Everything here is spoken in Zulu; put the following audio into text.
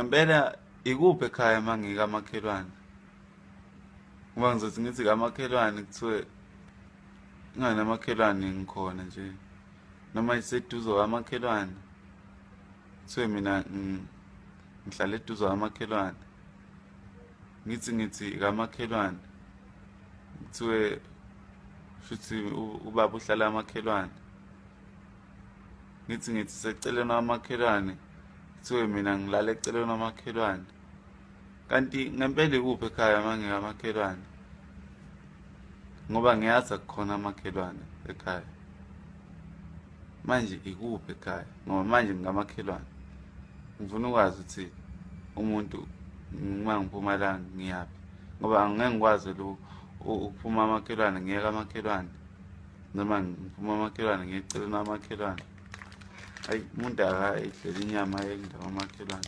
ngempela ikuphi ekhaya mangikamakhelwane? Ngoba ngizothi ngithi kamakhelwane kuthiwe nganamakhelwane ngikhona nje, noma iseduze kwamakhelwane kuthiwe mina ngihlala eduze kwamakhelwane. Ngithi kamakhelwane kuthiwe shuthi ubaba uhlala kamakhelwane. Ngithi seceleni kwamakhelwane kuthiwe mina ngilala eceleni kwamakhelwane. Kanti ngempela ikuphi ekhaya mangikamakhelwane? Ngoba ngiyazi akukhona amakhelwane ekhaya. Manje ikuphi ekhaya? Ngoba manje ngikamakhelwane. Ngifuna ukwazi ukuthi umuntu uma ngiPhumalanga ngiyaphi, ngoba angeke ngikwazi ukuphuma amakhelwane ngiye kamakhelwane, noma ngiphuma amakhelwane ngiye eceleni kwamakhelwane. Hayi, umuntu akayidlela inyama yendawo kamakhelwane.